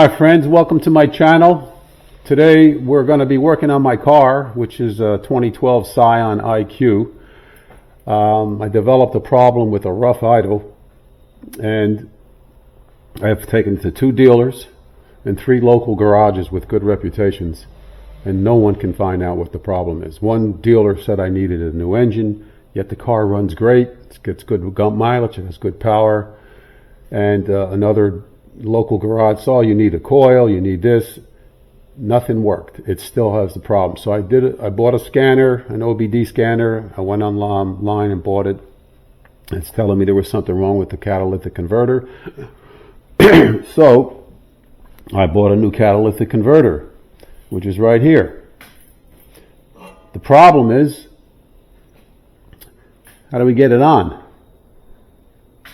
Hi friends, welcome to my channel. Today we're going to be working on my car, which is a 2012 Scion IQ. I developed a problem with a rough idle, and I've taken it to 2 dealers and 3 local garages with good reputations, and no one can find out what the problem is. One dealer said I needed a new engine, yet the car runs great, it gets good mileage, it has good power. And another local garage saw you need a coil, you need this. Nothing worked. It still has the problem. So I bought a scanner, an OBD scanner. I went online and bought it. It's telling me there was something wrong with the catalytic converter. So I bought a new catalytic converter, which is right here. The problem is, how do we get it on?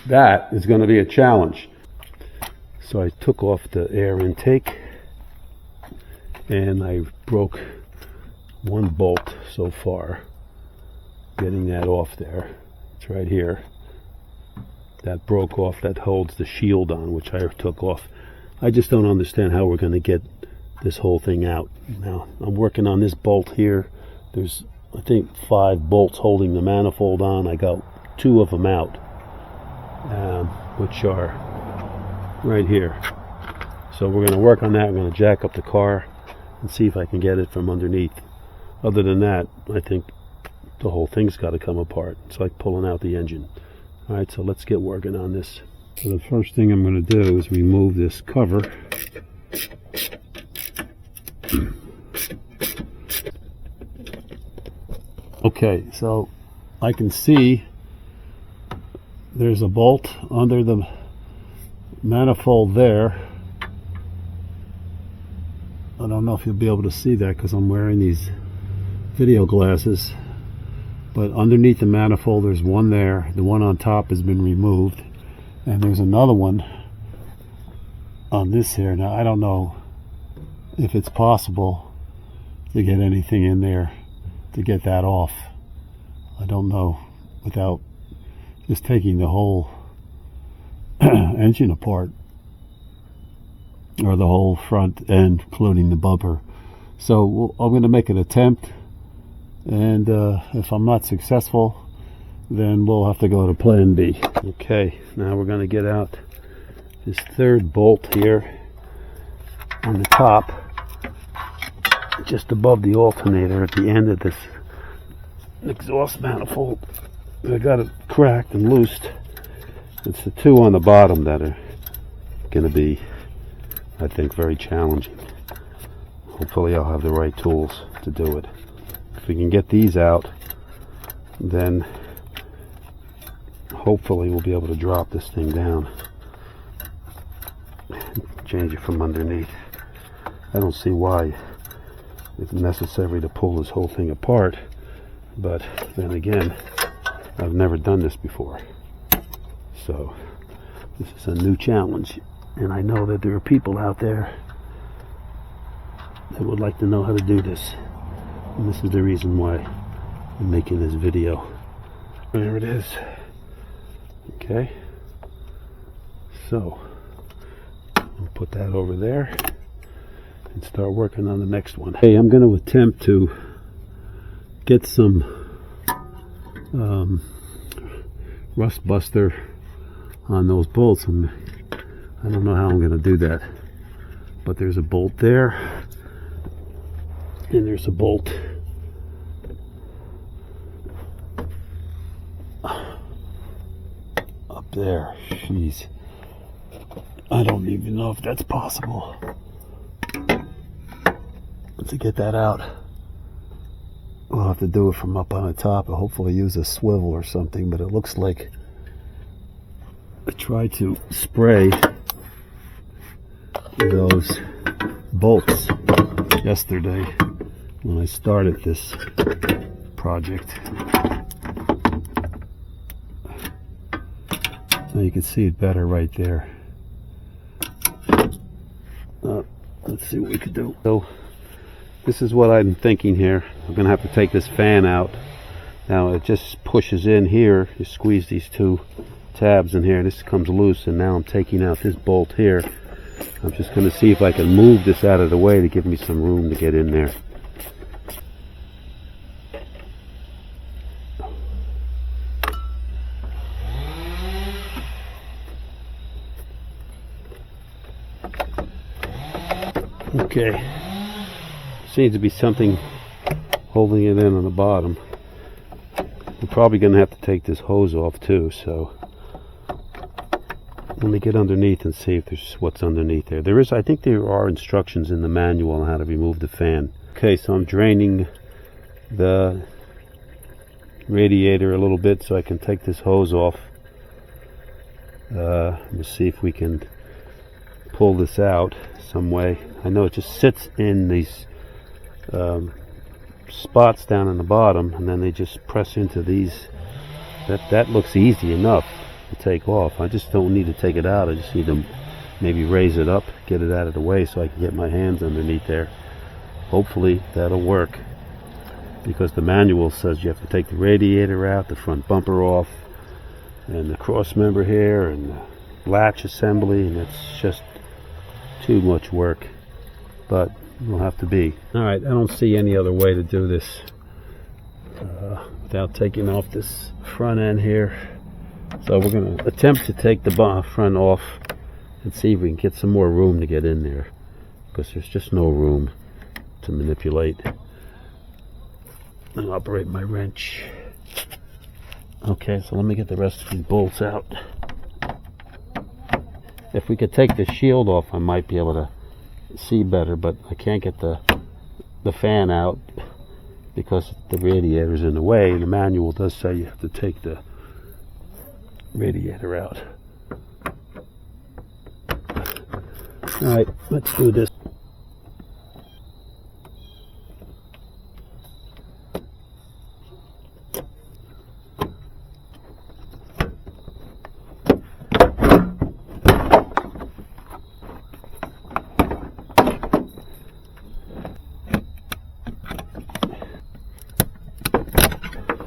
That is going to be a challenge. So I took off the air intake and I broke one bolt so far, getting that off there. It's right here. That broke off, that holds the shield on, which I took off. I just don't understand how we're going to get this whole thing out. Now I'm working on this bolt here. There's, I think, 5 bolts holding the manifold on. I got 2 of them out, which are right here. So we're going to work on that. I'm going to jack up the car and see if I can get it from underneath. Other than that, I think the whole thing's got to come apart. It's like pulling out the engine. Alright, so let's get working on this. So the first thing I'm going to do is remove this cover. Okay, so I can see there's a bolt under the manifold there. I don't know if you'll be able to see that because I'm wearing these video glasses, but underneath the manifold there's one there. The one on top has been removed, and there's another one on this here. Now I don't know if it's possible to get anything in there to get that off. I don't know without just taking the whole engine apart, or the whole front end, including the bumper. So I'm going to make an attempt, and if I'm not successful, then we'll have to go to plan B. Okay, now we're going to get out this 3rd bolt here on the top, just above the alternator at the end of this exhaust manifold. I got it cracked and loosed. It's the 2 on the bottom that are going to be, I think, very challenging. Hopefully I'll have the right tools to do it. If we can get these out, then hopefully we'll be able to drop this thing down, change it from underneath. I don't see why it's necessary to pull this whole thing apart, but then again, I've never done this before. So this is a new challenge, and I know that there are people out there that would like to know how to do this, and this is the reason why I'm making this video. There it is. Okay, so I'll put that over there and start working on the next one. Hey, I'm going to attempt to get some rust buster on those bolts, and I don't know how I'm going to do that, but there's a bolt there, and there's a bolt up there. Jeez, I don't even know if that's possible to get that out. We'll have to do it from up on the top, and hopefully use a swivel or something, but it looks like I tried to spray those bolts yesterday when I started this project. Now you can see it better right there. Let's see what we can do. So this is what I'm thinking here. I'm going to have to take this fan out. Now it just pushes in here. You squeeze these 2 tabs in here, this comes loose, and now I'm taking out this bolt here. I'm just going to see if I can move this out of the way to give me some room to get in there. Okay, seems to be something holding it in on the bottom. I'm probably going to have to take this hose off too, so let me get underneath and see if there's what's underneath there. I think there are instructions in the manual on how to remove the fan. Okay, so I'm draining the radiator a little bit so I can take this hose off. Let's see if we can pull this out some way. I know it just sits in these spots down in the bottom, and then they just press into these. That looks easy enough to take off. I just don't need to take it out. I just need to maybe raise it up, get it out of the way so I can get my hands underneath there. Hopefully that'll work, because the manual says you have to take the radiator out, the front bumper off, and the cross member here, and the latch assembly, and it's just too much work, but it'll have to be. Alright, I don't see any other way to do this without taking off this front end here. So we're going to attempt to take the front off and see if we can get some more room to get in there, because there's just no room to manipulate and operate my wrench. Okay, so let me get the rest of these bolts out. If we could take the shield off, I might be able to see better, but I can't get the fan out because the radiator's in the way. The manual does say you have to take the radiator out. Alright, let's do this.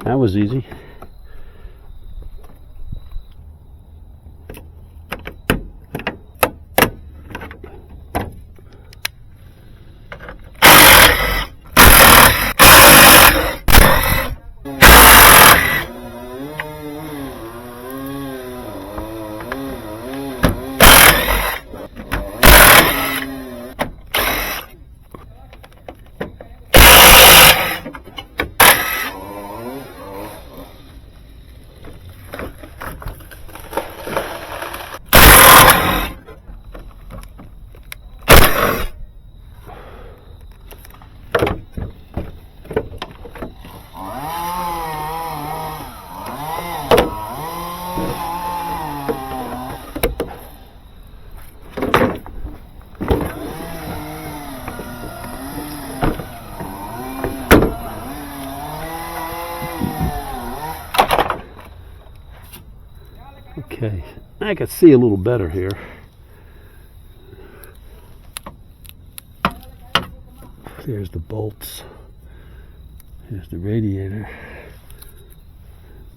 That was easy. Okay, I can see a little better here. There's the bolts. Here's the radiator.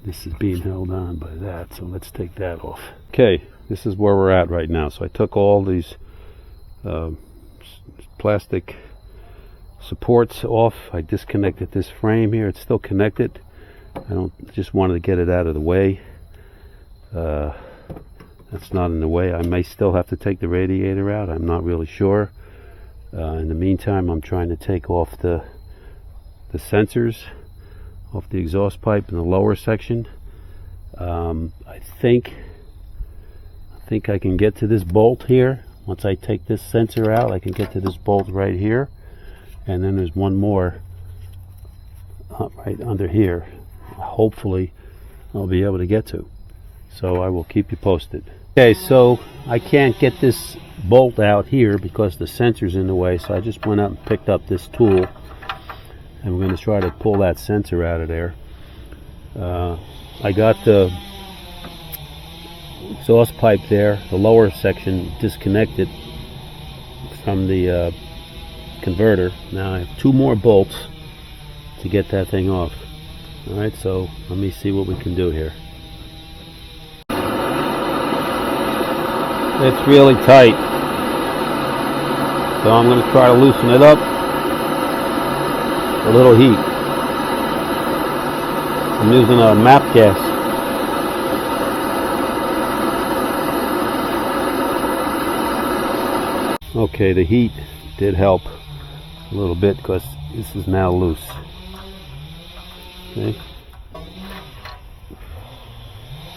This is being held on by that, so let's take that off. Okay, this is where we're at right now. So I took all these plastic supports off. I disconnected this frame here. It's still connected. Just wanted to get it out of the way. That's not in the way. I may still have to take the radiator out. I'm not really sure. In the meantime, I'm trying to take off the sensors off the exhaust pipe in the lower section. I think I can get to this bolt here. Once I take this sensor out, I can get to this bolt right here, and then there's one more right under here. Hopefully I'll be able to get to. So I will keep you posted. Okay, so I can't get this bolt out here because the sensor's in the way, so I just went out and picked up this tool, and we're going to try to pull that sensor out of there. I got the exhaust pipe there, the lower section, disconnected from the converter. Now I have two more bolts to get that thing off. Alright, so let me see what we can do here. It's really tight. So I'm going to try to loosen it up. A little heat. I'm using a map gas. Okay, the heat did help a little bit because this is now loose. Okay.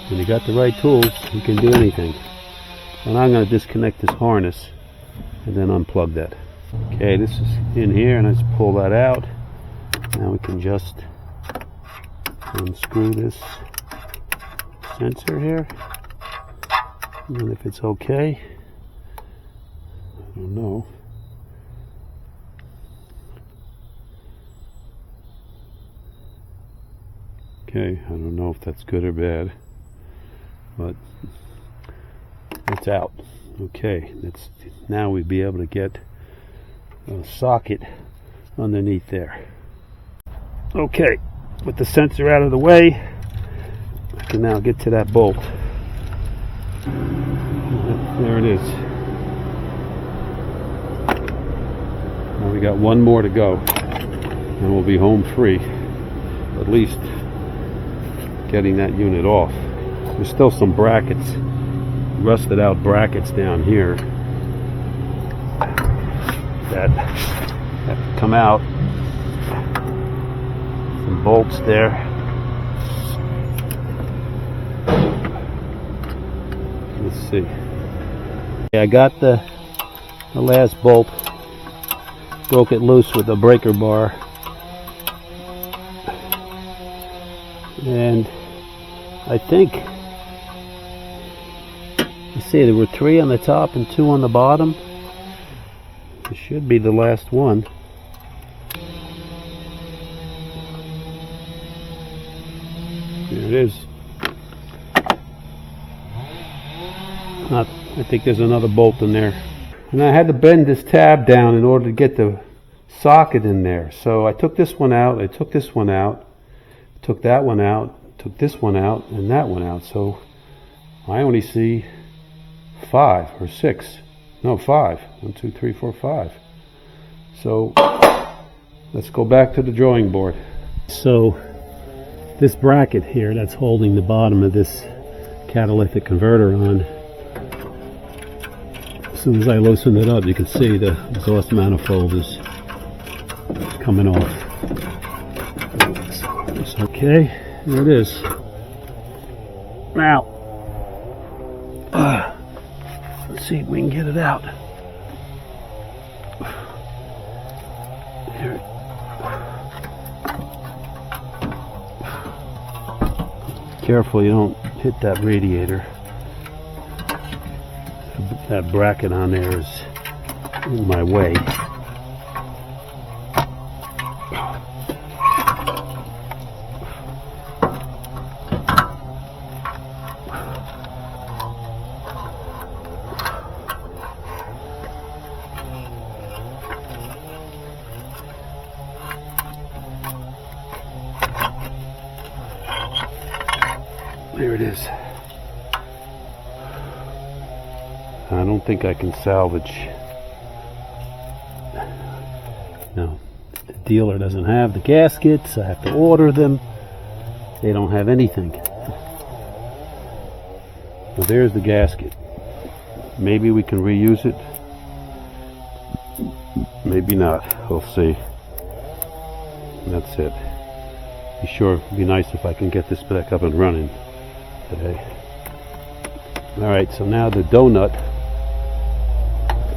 When you got the right tools, you can do anything. And I'm going to disconnect this harness and then unplug that. Okay, this is in here, and let's pull that out. Now we can just unscrew this sensor here. And if it's okay, I don't know. Okay, I don't know if that's good or bad, but it's out. Okay, now we'd be able to get a socket underneath there. Okay, with the sensor out of the way, I can now get to that bolt. There it is. Now we got one more to go, and we'll be home free, at least getting that unit off. There's still some brackets, rusted out brackets down here that have to come out. Some bolts there. Let's see. I got the last bolt, broke it loose with a breaker bar, and I think, you see there were 3 on the top and 2 on the bottom. It should be the last one. There it is. I think there's another bolt in there. And I had to bend this tab down in order to get the socket in there. So I took this one out, I took this one out, took that one out, took this one out, and that one out. So I only see 5 or 6. No, 5. 1, 2, 3, 4, 5. So let's go back to the drawing board. So this bracket here that's holding the bottom of this catalytic converter on, as soon as I loosen it up, you can see the exhaust manifold is coming off. Okay, there it is. Now, let's see if we can get it out. Here. Careful you don't hit that radiator. That bracket on there is in my way. There it is. I don't think I can salvage. No, the dealer doesn't have the gaskets. I have to order them. They don't have anything. Well, there's the gasket. Maybe we can reuse it. Maybe not. We'll see. And that's it. Be sure, it'd be nice if I can get this back up and running today. Alright, so now the donut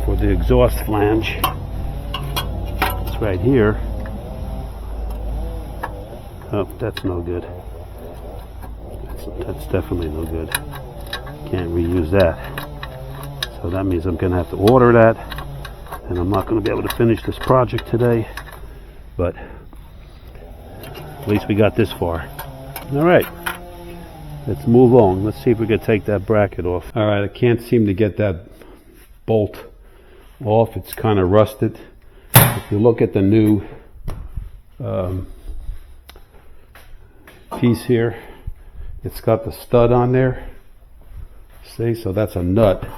for the exhaust flange, it's right here. Oh, that's no good. That's definitely no good. Can't reuse that. So that means I'm going to have to order that, and I'm not going to be able to finish this project today, but at least we got this far. Alright, let's move on. Let's see if we can take that bracket off. Alright, I can't seem to get that bolt off. It's kind of rusted. If you look at the new piece here, it's got the stud on there. See, so that's a nut.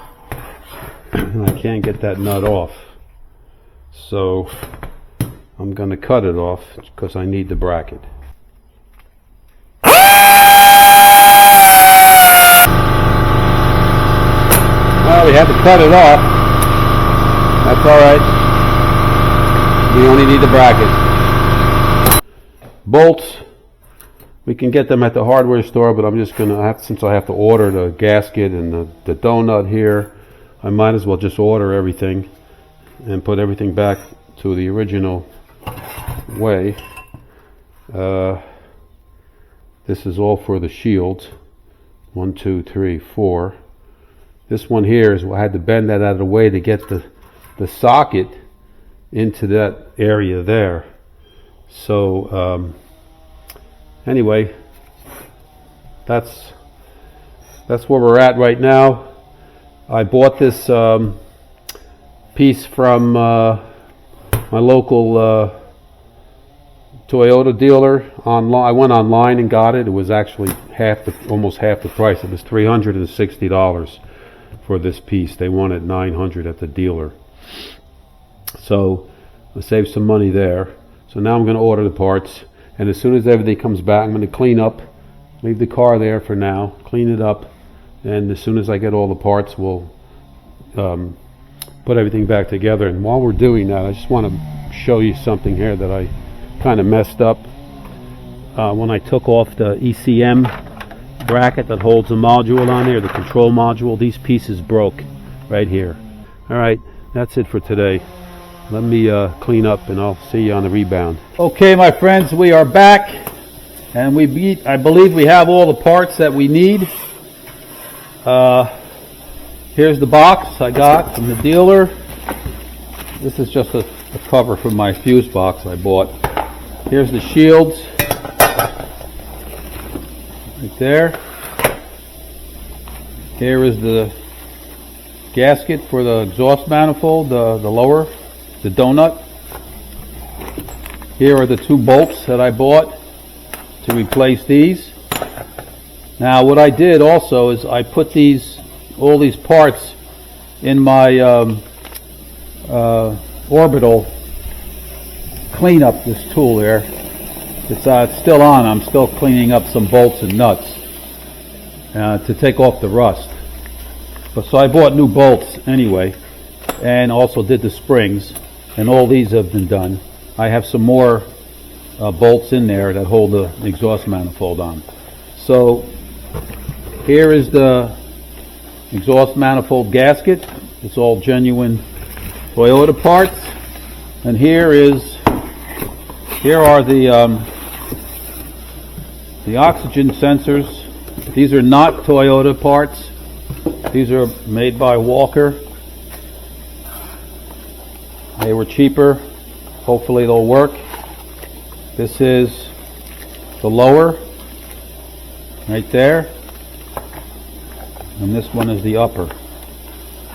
And I can't get that nut off. So I'm going to cut it off because I need the bracket. Well, we had to cut it off. That's alright. We only need the bracket. Bolts, we can get them at the hardware store, but I'm just going to since I have to order the gasket and the donut here, I might as well just order everything and put everything back to the original way. This is all for the shields. 1, 2, 3, 4. This one here is I had to bend that out of the way to get the socket into that area there. So anyway, that's where we're at right now. I bought this piece from my local Toyota dealer online. I went online and got it. It was actually almost half the price. It was $360 for this piece. They wanted $900 at the dealer. So I saved some money there. So now I'm going to order the parts, and as soon as everything comes back, I'm going to clean up, leave the car there for now, clean it up, and as soon as I get all the parts, we'll put everything back together. And while we're doing that, I just want to show you something here that I kind of messed up. When I took off the ECM bracket that holds the module on there, the control module, these pieces broke right here. Alright, that's it for today. Let me clean up and I'll see you on the rebound. Okay, my friends, we are back, and I believe we have all the parts that we need. Here's the box I got from the dealer. This is just a cover from my fuse box I bought. Here's the shields right there. Here is the gasket for the exhaust manifold, the lower, the donut. Here are the 2 bolts that I bought to replace these. Now what I did also is I put all these parts in my orbital cleanup, this tool there. It's still on. I'm still cleaning up some bolts and nuts to take off the rust. So I bought new bolts anyway, and also did the springs, and all these have been done. I have some more bolts in there that hold the exhaust manifold on. So here is the exhaust manifold gasket. It's all genuine Toyota parts. And here are the oxygen sensors. These are not Toyota parts. These are made by Walker. They were cheaper. Hopefully they'll work. This is the lower right there, and this one is the upper,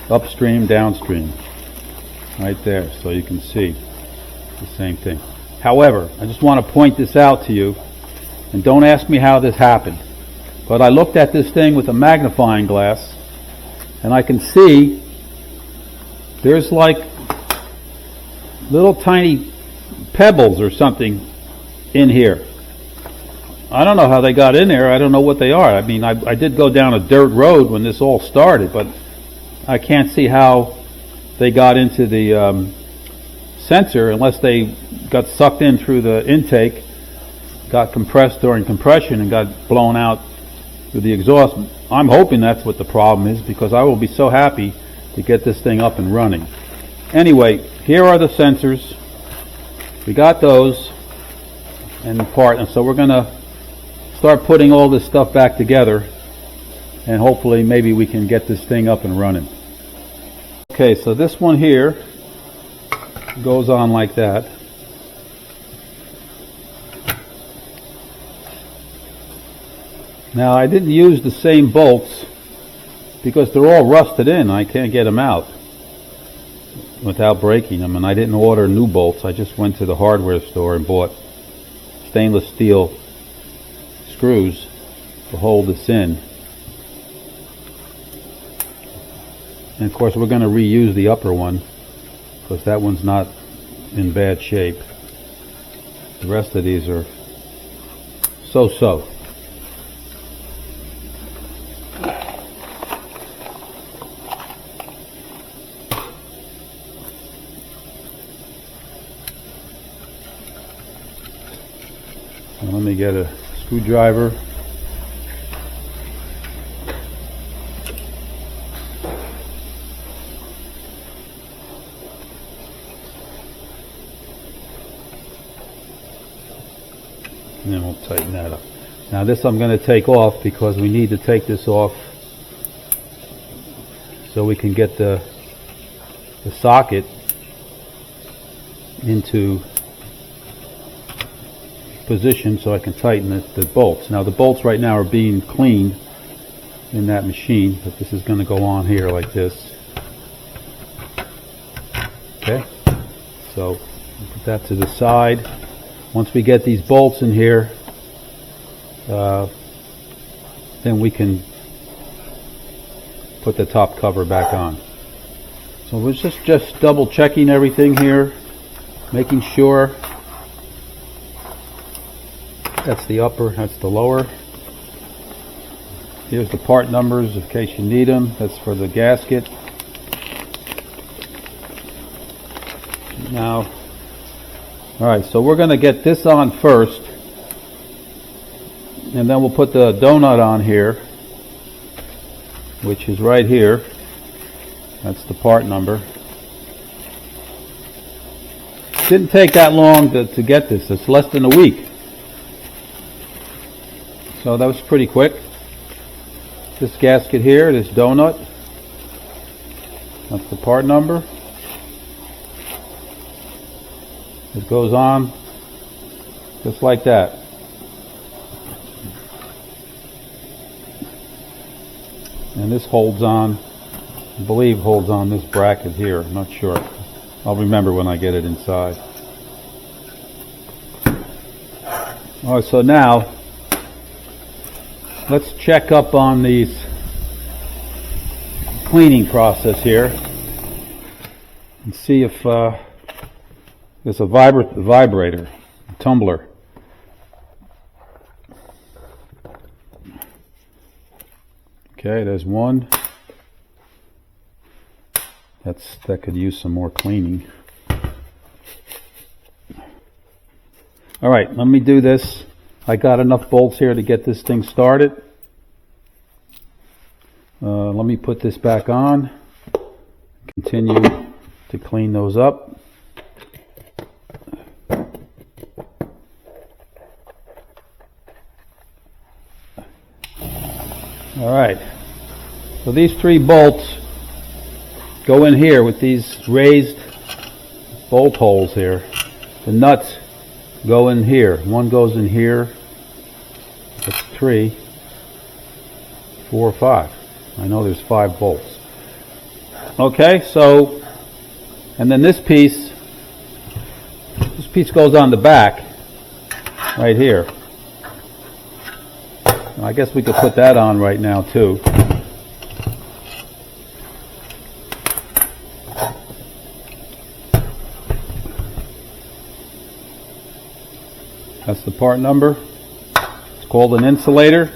upstream, downstream, right there, so you can see the same thing. However, I just want to point this out to you, and don't ask me how this happened, but I looked at this thing with a magnifying glass, and I can see there's like little tiny pebbles or something in here. I don't know how they got in there. I don't know what they are. I mean, I did go down a dirt road when this all started, but I can't see how they got into the sensor unless they got sucked in through the intake, got compressed during compression, and got blown out through the exhaust. I'm hoping that's what the problem is, because I will be so happy to get this thing up and running. Anyway, here are the sensors. We got those and so we're going to start putting all this stuff back together, and hopefully maybe we can get this thing up and running. Okay, so this one here goes on like that. Now I didn't use the same bolts because they're all rusted in. I can't get them out without breaking them, and I didn't order new bolts. I just went to the hardware store and bought stainless steel screws to hold this in. And of course we're going to reuse the upper one because that one's not in bad shape. The rest of these are so-so. Let me get a screwdriver. And then we'll tighten that up. Now this I'm going to take off because we need to take this off so we can get the socket into position so I can tighten the bolts. Now the bolts right now are being cleaned in that machine, but this is going to go on here like this. Okay, so put that to the side. Once we get these bolts in here, then we can put the top cover back on. So we're just double checking everything here, making sure that's the upper, that's the lower. Here's the part numbers in case you need them. That's for the gasket. Now, alright, so we're going to get this on first, and then we'll put the donut on here, which is right here. That's the part number. Didn't take that long to get this. It's less than a week. So that was pretty quick. This gasket here, this donut, that's the part number. It goes on just like that. And this holds on, I believe holds on this bracket here. I'm not sure. I'll remember when I get it inside. Alright, so now let's check up on these cleaning process here and see if there's a vibrator, a tumbler. Okay, there's one. That could use some more cleaning. All right, let me do this. I got enough bolts here to get this thing started. Let me put this back on. Continue to clean those up. All right. So these 3 bolts go in here with these raised bolt holes here. The nuts go in here. One goes in here. That's 3, 4, 5. I know there's 5 bolts. Okay, so, and then this piece goes on the back, right here. I guess we could put that on right now too. That's the part number. It's called an insulator.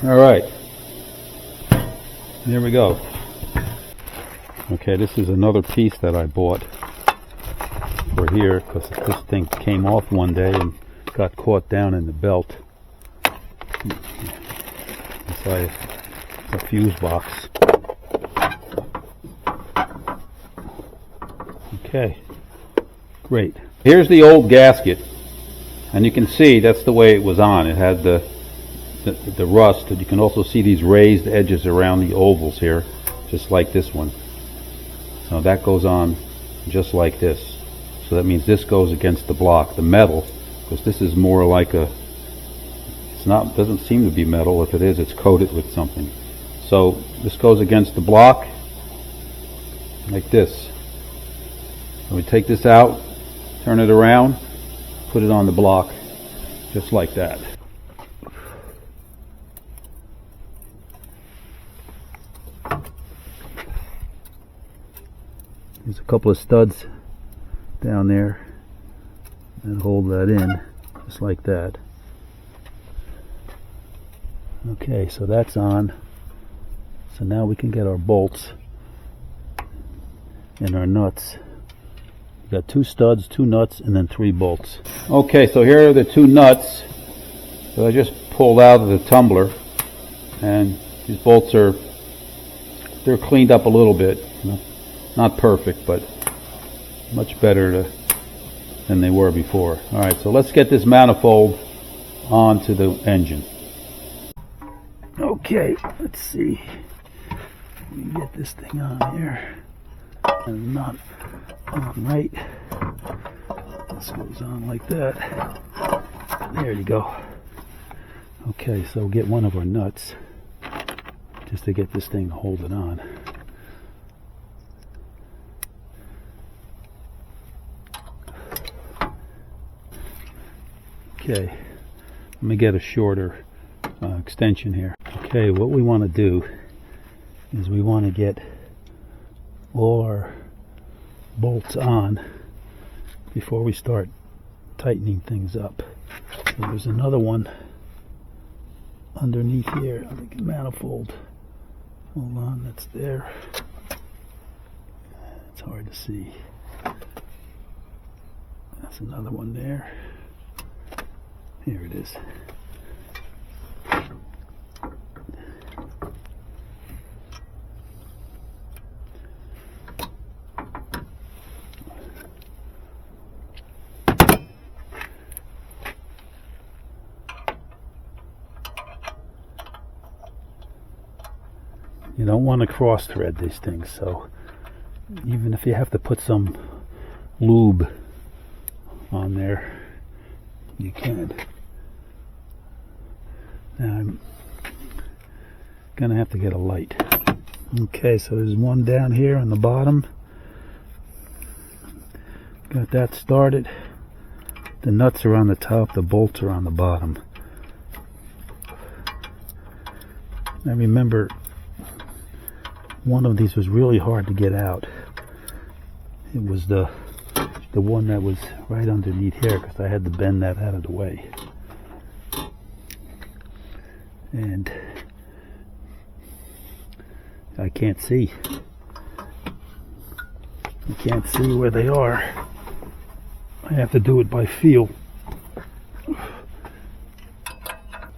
All right. There we go. Okay, this is another piece that I bought for here because this thing came off one day and got caught down in the belt. It's like a fuse box. Okay, great. Here's the old gasket, and you can see that's the way it was on. It had the rust. You can also see these raised edges around the ovals here, just like this one. So that goes on just like this. So that means this goes against the block, the metal, because this is more like It's not, doesn't seem to be metal. If it is, it's coated with something. So this goes against the block like this. So we take this out, turn it around, put it on the block just like that. There's a couple of studs down there that hold that in just like that. Okay, so that's on. So now we can get our bolts and our nuts. We've got 2 studs, 2 nuts, and then 3 bolts. Okay, so here are the 2 nuts that I just pulled out of the tumbler, and these bolts they're cleaned up a little bit. Not perfect, but much better than they were before. Alright, so let's get this manifold onto the engine. Okay, let's see. Let me get this thing on here. And not on right. This goes on like that. There you go. Okay, so we'll get one of our nuts just to get this thing to hold it on. Okay, let me get a shorter extension here. Okay, what we want to do is we want to get all our bolts on before we start tightening things up. So there's another one underneath here on the manifold. Hold on, that's there. It's hard to see. That's another one there. Here it is. You don't want to cross thread these things, so even if you have to put some lube on there, you can. Now I'm gonna have to get a light. Okay, so there's one down here on the bottom. Got that started. The nuts are on the top, the bolts are on the bottom. I remember one of these was really hard to get out. It was the one that was right underneath here, because I had to bend that out of the way. And I can't see. I can't see where they are. I have to do it by feel.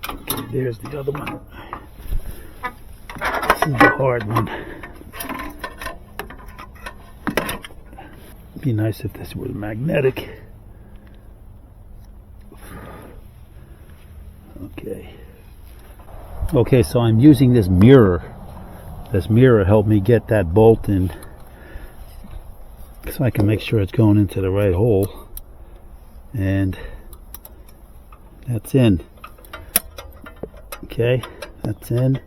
Okay, there's the other one. This is the hard one. It'd be nice if this were magnetic. Okay. Okay, so I'm using this mirror. This mirror helped me get that bolt in, so I can make sure it's going into the right hole. And that's in. Okay, that's in.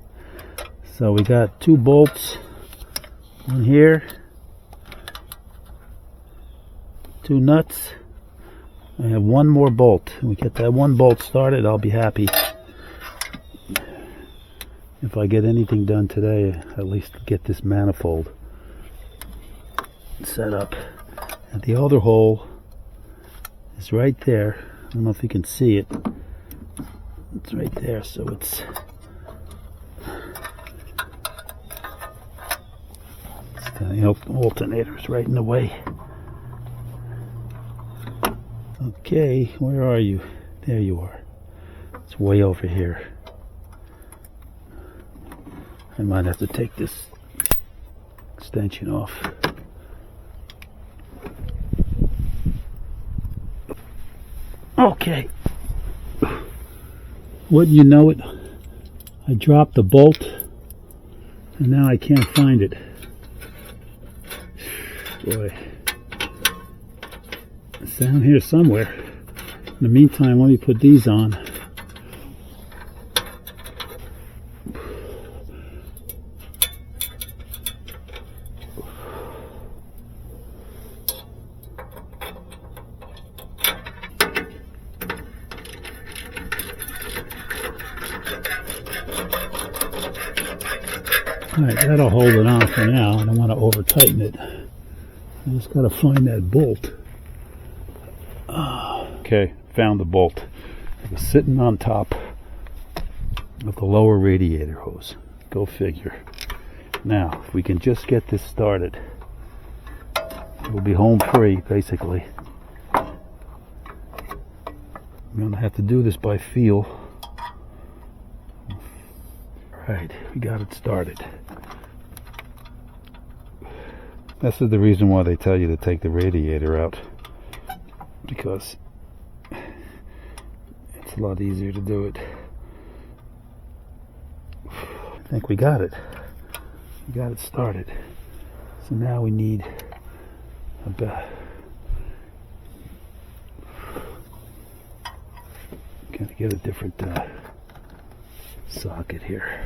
So we got 2 bolts, one here, 2 nuts. I have 1 more bolt. When we get that 1 bolt started, I'll be happy. If I get anything done today, at least get this manifold set up. And the other hole is right there. I don't know if you can see it. It's right there, so the alternator's right in the way. Okay, where are you? There you are. It's way over here. I might have to take this extension off. Okay. Wouldn't you know it, I dropped the bolt and now I can't find it. Boy. It's down here somewhere. In the meantime, let me put these on. Alright, that'll hold it on for now. I don't want to over tighten it. I just got to find that bolt. Okay, found the bolt. It was sitting on top of the lower radiator hose. Go figure. Now, if we can just get this started, we'll be home free, basically. I'm going to have to do this by feel. Alright, we got it started. This is the reason why they tell you to take the radiator out, because it's a lot easier to do it. I think we got it. We got it started. So now we need about, gotta get a different socket here.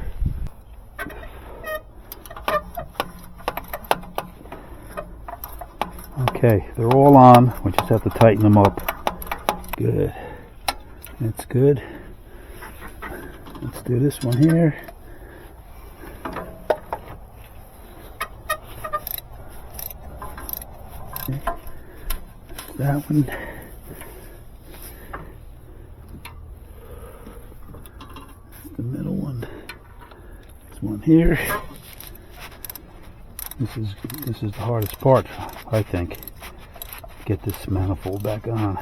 Okay, they're all on. We just have to tighten them up. Good. That's good. Let's do this one here. Okay. That one. The middle one. This one here. This is the hardest part, I think. Get this manifold back on.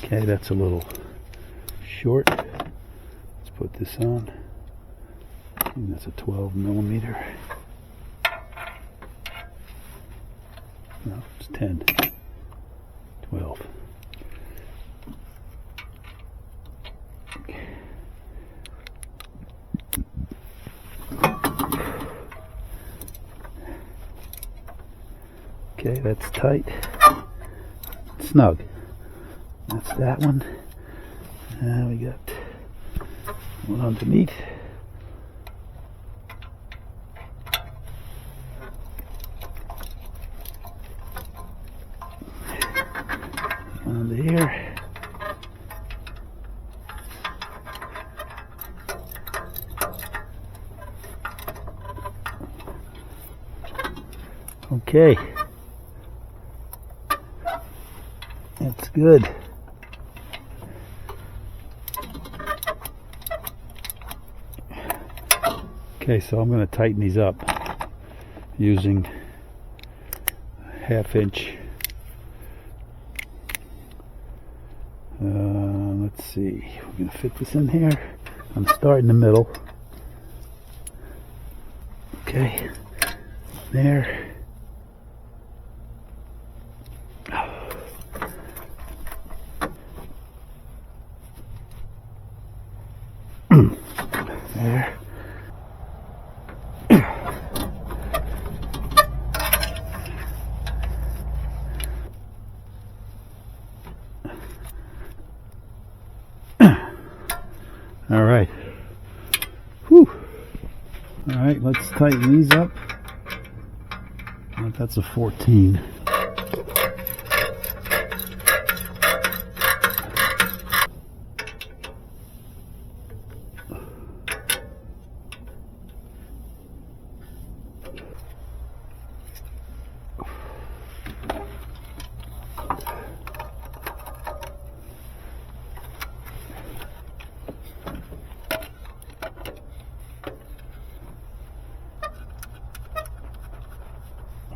Okay, that's a little short. Let's put this on. And that's a 12 millimeter. No, it's 10. 12. Okay. Okay, that's tight. Snug. That's that one. And we got one underneath. Under here. Okay. That's good. Okay, so I'm going to tighten these up using 1/2 inch. Let's see, we're going to fit this in here. I'm starting in the middle. Okay, there. There. All right. Whew. All right, let's tighten these up. That's a 14.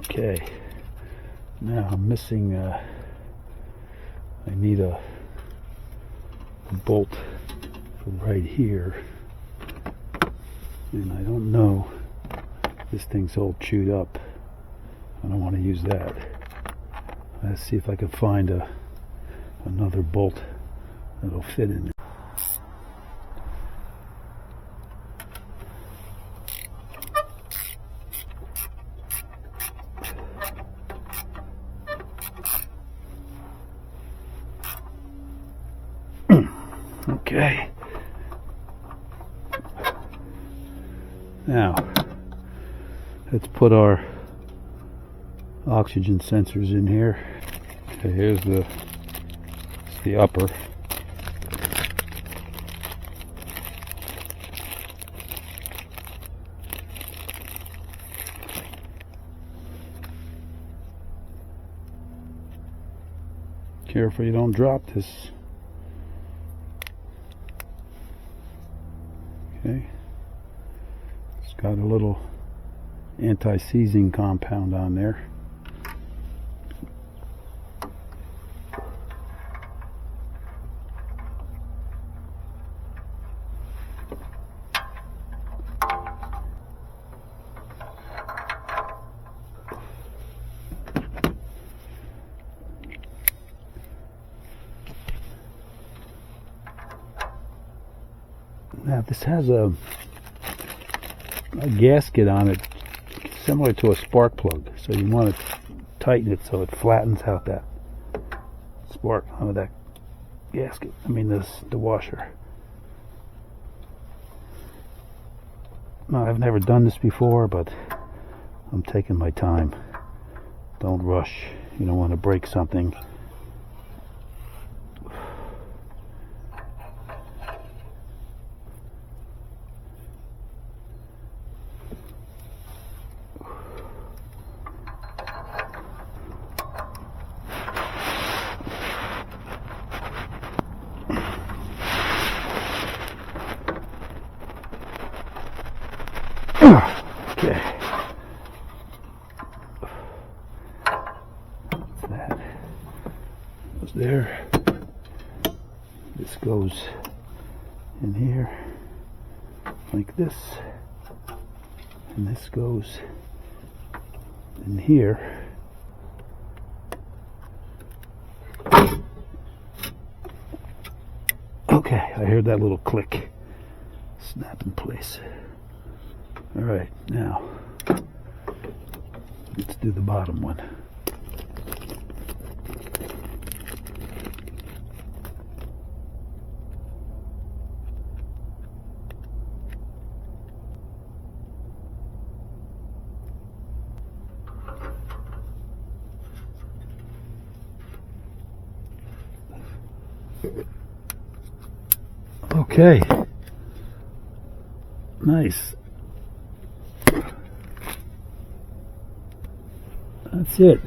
Okay, now I'm missing, I need a bolt for right here, and I don't know, this thing's all chewed up. I don't want to use that. Let's see if I can find another bolt that'll fit in there. Okay. Now, let's put our oxygen sensors in here. Okay, here's the upper. Careful you don't drop this. Okay. It's got a little anti-seizing compound on there. Now this has a gasket on it similar to a spark plug, so you want to tighten it so it flattens out that spark onto that gasket. I mean the washer. Now, I've never done this before, but I'm taking my time. Don't rush. You don't want to break something. Okay. That goes there. This goes in here like this, and this goes in here. Okay, I heard that little click. Snap in place. All right, now let's do the bottom one. Okay, nice. That's it.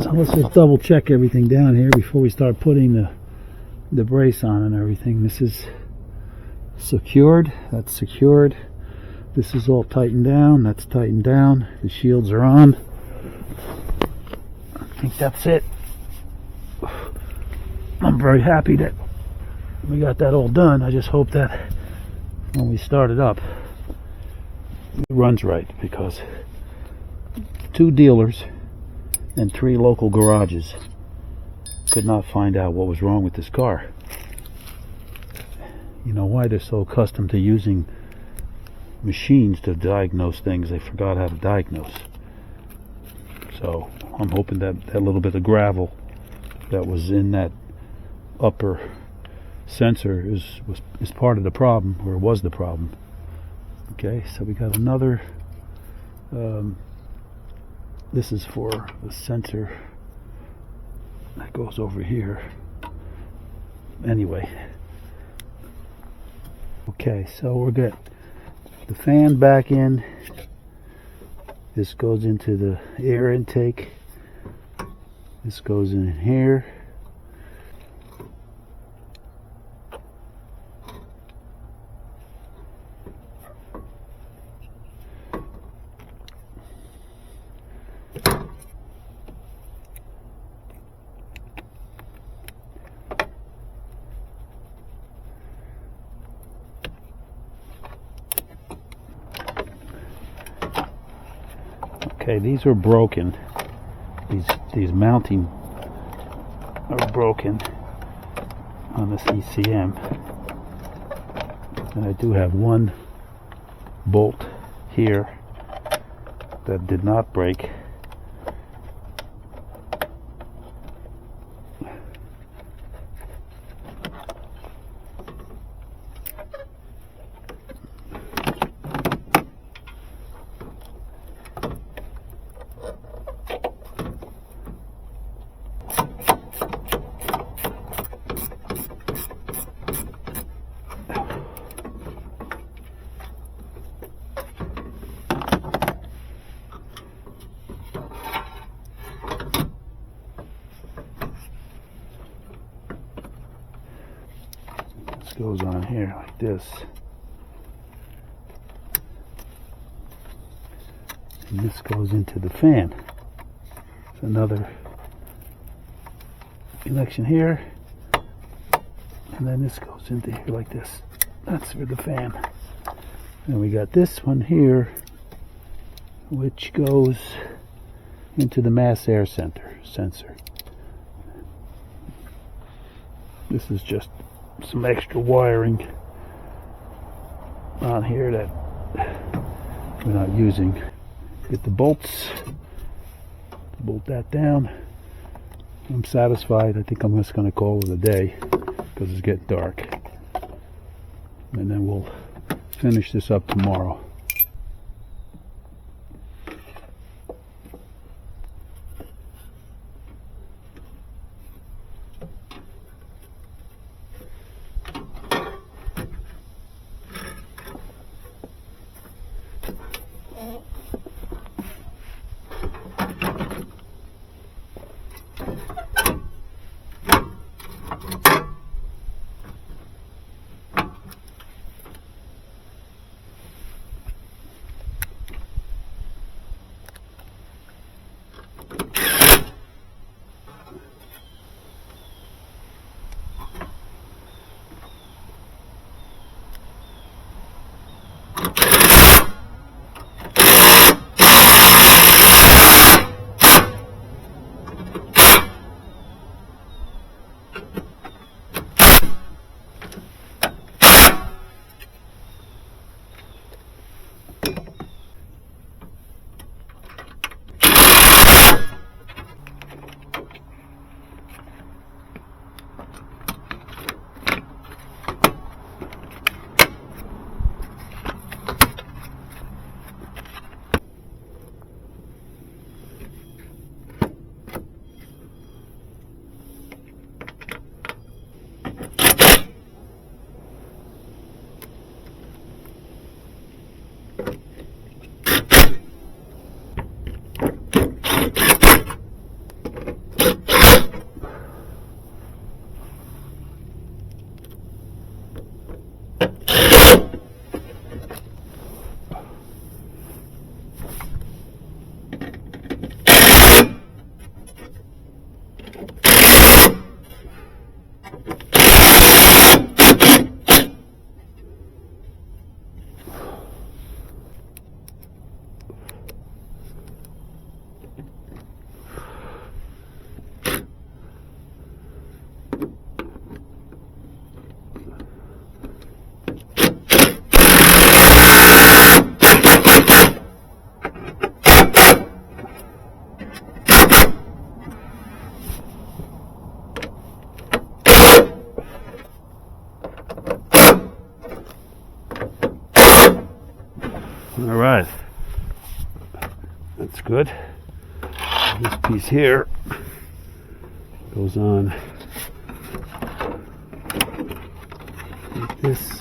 So let's just double check everything down here before we start putting the brace on and everything. This is secured. That's secured. This is all tightened down. That's tightened down. The shields are on. I think that's it. I'm very happy that we got that all done. I just hope that when we start it up, it runs right, because 2 dealers and 3 local garages could not find out what was wrong with this car. You know why? They're so accustomed to using machines to diagnose things, they forgot how to diagnose. So I'm hoping that that little bit of gravel that was in that upper sensor is part of the problem, or was the problem. Okay, so we got another this is for the sensor that goes over here. Anyway, okay, so we'll get the fan back in. This goes into the air intake. This goes in here. Okay, these are broken. These mounting are broken on this ECM, and I do have one bolt here that did not break. goes on here like this. And this goes into the fan. It's another connection here. And then this goes into here like this. That's for the fan. And we got this one here, which goes into the mass air sensor. This is just some extra wiring on here that we're not using. Get the bolts, bolt that down. I'm satisfied. I think I'm just going to call it a day because it's getting dark. And then we'll finish this up tomorrow. All right, that's good. This piece here goes on like this.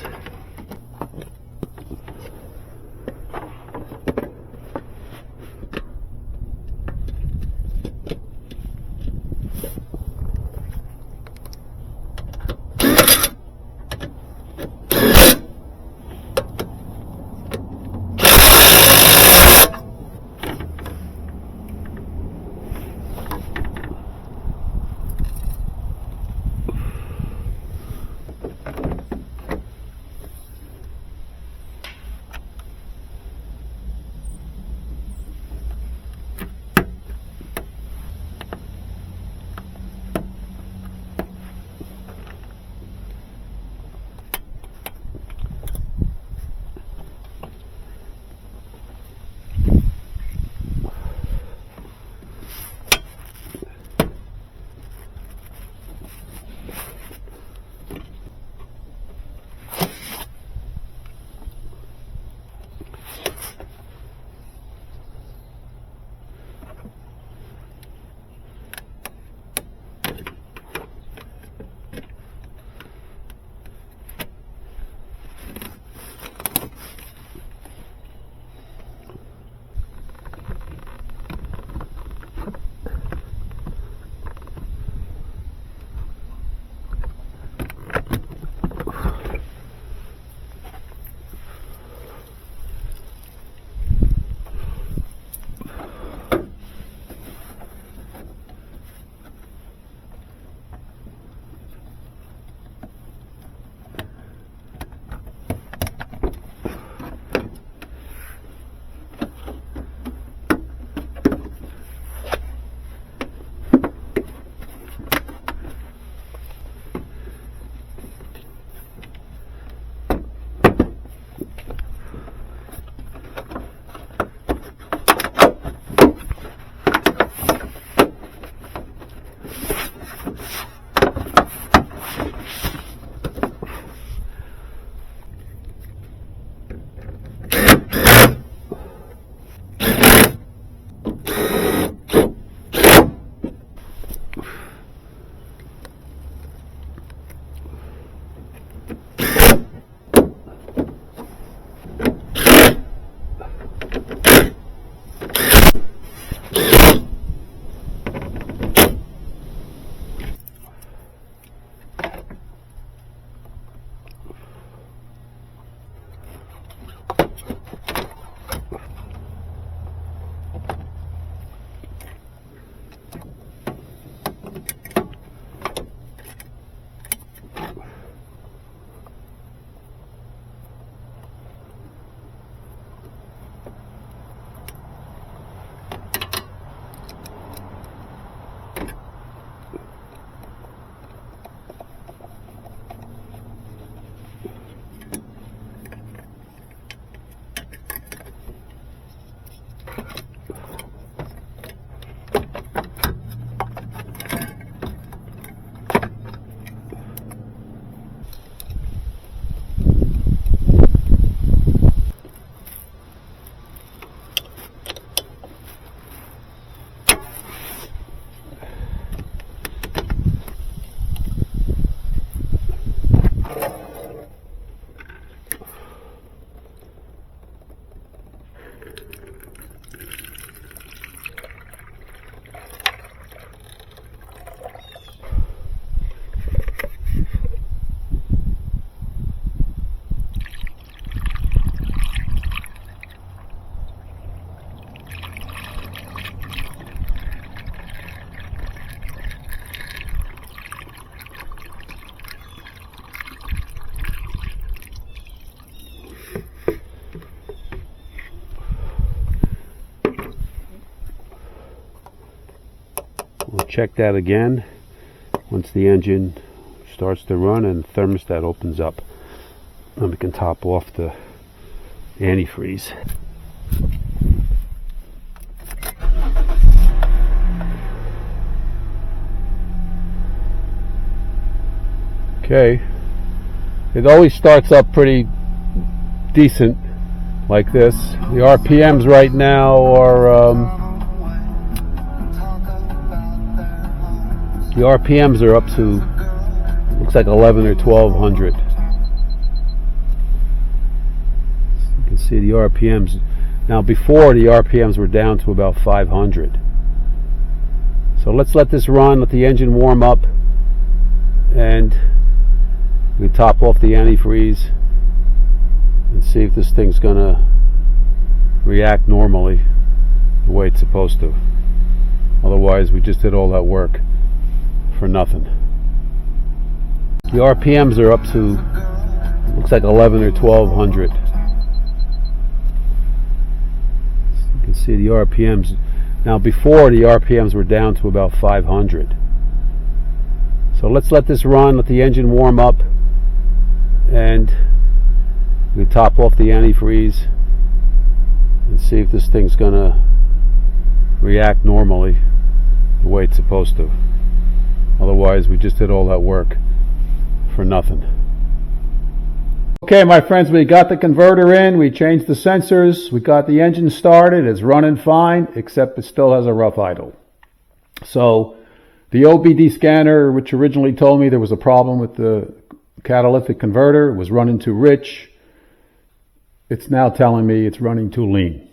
check that again once the engine starts to run and the thermostat opens up. And we can top off the antifreeze. Okay, it always starts up pretty decent like this. The RPMs right now are the RPMs are up to, looks like 11 or 1200. You can see the RPMs. Now before, the RPMs were down to about 500. So let's let this run, let the engine warm up, and we top off the antifreeze and see if this thing's gonna react normally the way it's supposed to. Otherwise, we just did all that work for nothing. The RPMs are up to, looks like 11 or 1200. You can see the RPMs. Now before, the RPMs were down to about 500. So let's let this run, let the engine warm up, and we top off the antifreeze and see if this thing's gonna react normally the way it's supposed to. Otherwise, we just did all that work for nothing. Okay, my friends, we got the converter in, we changed the sensors, we got the engine started, it's running fine, except it still has a rough idle. So the OBD scanner, which originally told me there was a problem with the catalytic converter, was running too rich. It's now telling me it's running too lean,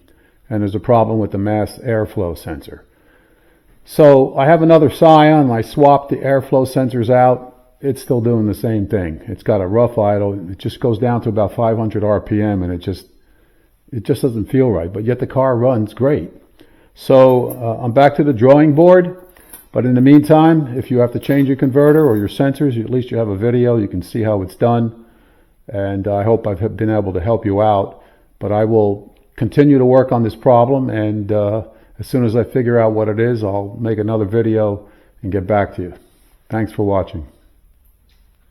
and there's a problem with the mass airflow sensor. So I have another Scion. I swapped the airflow sensors out. It's still doing the same thing. It's got a rough idle. It just goes down to about 500 RPM, and it just doesn't feel right. But yet the car runs great. So I'm back to the drawing board. But in the meantime, if you have to change your converter or your sensors, at least you have a video. You can see how it's done. And I hope I've been able to help you out. But I will continue to work on this problem, and as soon as I figure out what it is, I'll make another video and get back to you. Thanks for watching.